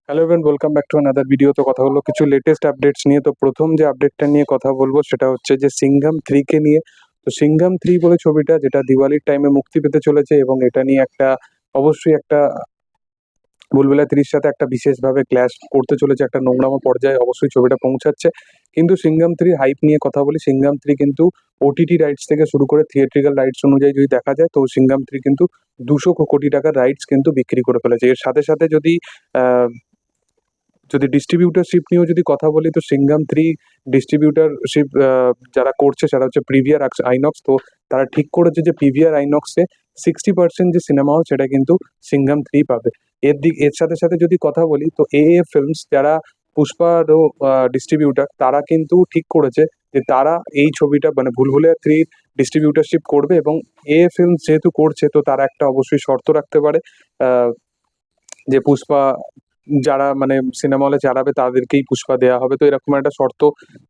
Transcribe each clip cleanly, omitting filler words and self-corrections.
Hello everyone, welcome back to another video. তো কথা হলো কিছু লেটেস্ট আপডেটস নিয়ে। তো প্রথম যে আপডেটটা নিয়ে কথা বলবো সেটা হচ্ছে যে সিংঘাম 3 কে নিয়ে। তো সিংঘাম 3 বলে ছবিটা, যেটা দিওয়ালির টাইমে মুক্তি পেতে চলেছে, এবং এটা নিয়ে একটা অবশ্যই একটা বুলবুলা 3 সাথে একটা বিশেষভাবে ক্ল্যাশ করতে চলেছে, একটা নোংরামো পর্যায়ে অবশ্যই ছবিটা পৌঁছাচ্ছে। কিন্তু সিংঘাম 3 হাইপ নিয়ে কথা বলি, সিংঘাম 3 কিন্তু ওটিটি রাইটস থেকে শুরু করে থিয়েট্রিক্যাল রাইটস অনুযায়ী যদি দেখা যায়, তো সিংঘাম 3 কিন্তু 200 কোটি টাকার রাইটস কিন্তু বিক্রি করে ফেলেছে। এর সাথে সাথে আহ, যদি ডিস্ট্রিবিউটারশিপ নিয়েও যদি কথা বলি, তো সিংঘাম 3 ডিস্ট্রিবিউটারশিপ যারা করছে সেটা হচ্ছে পিভিআর আইনক্স। তো তারা ঠিক করেছে যে পিভিআর আইনক্সে 60% যে সিনেমা হল সেটা কিন্তু সিংঘাম 3 পাবে। এর সাথে সাথে যদি কথা বলি, তো এ ফিল্মস যারা পুষ্পারও ডিস্ট্রিবিউটার, তারা কিন্তু ঠিক করেছে যে তারা এই ছবিটা মানে ভুলভুলাইয়া 3 ডিস্ট্রিবিউটারশিপ করবে, এবং এ ফিল্মস যেহেতু করছে তো তারা একটা অবশ্যই শর্ত রাখতে পারে, আহ, যে পুষ্পা যারা মানে সিনেমা হলে চালাবে তাদেরকেই পুষ্পা দেওয়া হবে। তো এরকম একটা শর্ত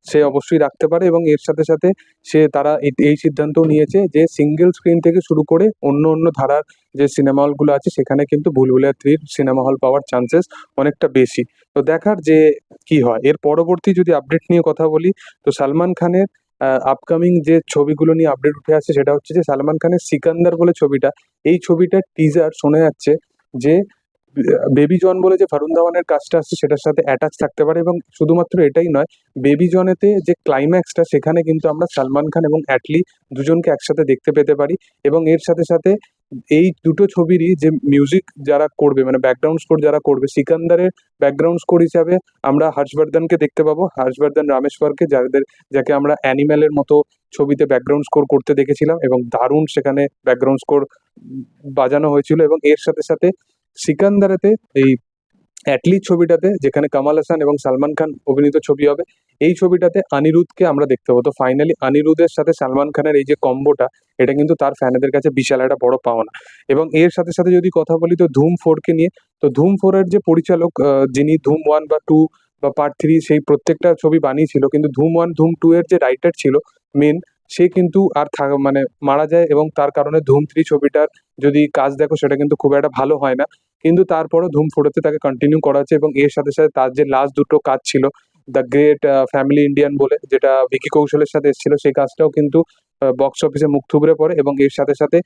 সে অবশ্যই রাখতে পারে, এবং এর সাথে সাথে তারা এই সিদ্ধান্তও নিয়েছে যে সিঙ্গেল স্ক্রিন থেকে শুরু করে অন্য অন্য ধারার যে সিনেমা হলগুলো আছে সেখানে কিন্তু ভুলভুলাইয়া 3 সিনেমা হল পাওয়ার চান্সেস অনেকটা বেশি। তো দেখার যে কি হয়। এর পরবর্তী যদি আপডেট নিয়ে কথা বলি, তো সালমান খানের আপকামিং যে ছবিগুলো নিয়ে আপডেট উঠে আসছে সেটা হচ্ছে যে সালমান খানের সিকান্দার বলে ছবিটা, এই ছবিটার টিজার শোনা যাচ্ছে যে বেবি জন বলে যে ভারুন ধাওয়ানের কাজটা আসছে সেটার সাথে অ্যাটাচ থাকতে পারে। এবং শুধুমাত্র এটাই নয়, বেবি জনেতে যে ক্লাইম্যাক্সটা সেখানে কিন্তু আমরা সালমান খান এবং অ্যাটলি দুজনকে একসাথে দেখতে পেতে পারি। এবং এর সাথে সাথে এই দুটো ছবিরই যে মিউজিক যারা করবে, মানে ব্যাকগ্রাউন্ড স্কোর যারা করবে, সিকান্দারের ব্যাকগ্রাউন্ড স্কোর হিসাবে আমরা হর্ষবর্ধনকে দেখতে পাবো, হর্ষবর্ধন রামেশ্বরকে, যাকে আমরা অ্যানিম্যালের মতো ছবিতে ব্যাকগ্রাউন্ড স্কোর করতে দেখেছিলাম, এবং দারুণ সেখানে ব্যাকগ্রাউন্ড স্কোর বাজানো হয়েছিল। এবং এর সাথে সাথে সিকান্দারেতে এই অ্যাটলিস্ট ছবিটাতে, যেখানে কামাল হাসান এবং সালমান খান অভিনীত ছবি হবে, এই ছবিটাতে অনিরুদ্ধকে আমরা দেখতে পাবো। তো ফাইনালি অনিরুদ্ধের সাথে সালমান খানের এই যে কম্বোটা, এটা কিন্তু তার ফ্যানেদের কাছে বিশাল একটা বড় পাওনা। এবং এর সাথে সাথে যদি কথা বলি তো ধুম 4 কে নিয়ে। তো ধুম 4 এর যে পরিচালক, যিনি ধুম 1 বা 2 বা পার্ট 3 সেই প্রত্যেকটা ছবি বানিয়েছিল, কিন্তু ধুম 1 ধুম 2 এর যে রাইটার ছিল মেন, সে কিন্তু আর মানে মারা যায়, এবং তার কারণে ধুম 3 ছবিটার যদি কাজ দেখো সেটা কিন্তু খুব একটা ভালো হয় না। কিন্তু তারপরও ধুম 4 তাকে কন্টিনিউ করা হচ্ছে। এবং এর সাথে সাথে তার যে লাস্ট দুটো কাজ ছিল, দ্য গ্রেট ফ্যামিলি ইন্ডিয়ান বলে, যেটা ভিকি কৌশলের সাথে এসেছিল, সেই কাজটাও কিন্তু বক্স অফিসে মুখ থুবড়ে পড়ে। এবং এর সাথে সাথে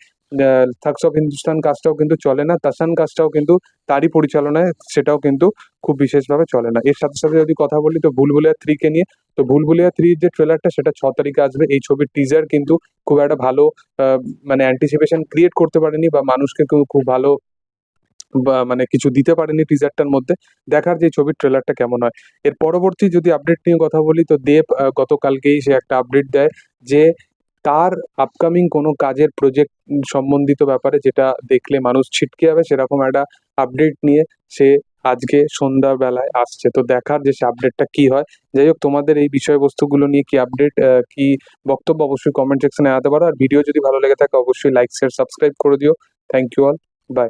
থাগস অফ হিন্দুস্তান কাজটাও কিন্তু চলে না, তাসান কাজটাও কিন্তু তারই পরিচালনায়, সেটাও কিন্তু খুব বিশেষভাবে চলে না। এর সাথে সাথে যদি কথা বলি তো ভুলভুলাইয়া 3 কে নিয়ে। তো ভুলভুলাইয়া 3 যে ট্রেলারটা সেটা 6 তারিখে আসবে। এই ছবির টিজার কিন্তু খুব একটা ভালো মানে অ্যান্টিসিপেশন ক্রিয়েট করতে পারেনি, বা মানুষকে খুব ভালো বা মানে কিছু দিতে পারেনি টিজারটার মধ্যে। দেখার যে ছবির ট্রেলারটা কেমন হয়। এর পরবর্তী যদি আপডেট নিয়ে কথা বলি, তো দেব গতকালকেই সে একটা আপডেট দেয় যে তার আপকামিং কোনো কাজের প্রজেক্ট সম্বন্ধিত ব্যাপারে, যেটা দেখলে মানুষ ছিটকে যাবে সেরকম একটা আপডেট নিয়ে সে আজকে সন্ধ্যাবেলায় আসছে। তো দেখার যে সে আপডেটটা কি হয়। যাই হোক, তোমাদের এই বিষয়বস্তুগুলো নিয়ে কি আপডেট, কি বক্তব্য, অবশ্যই কমেন্ট সেকশনে জানাতে পারো। আর ভিডিও যদি ভালো লেগে থাকে অবশ্যই লাইক শেয়ার সাবস্ক্রাইব করে দিও। Thank you all, by.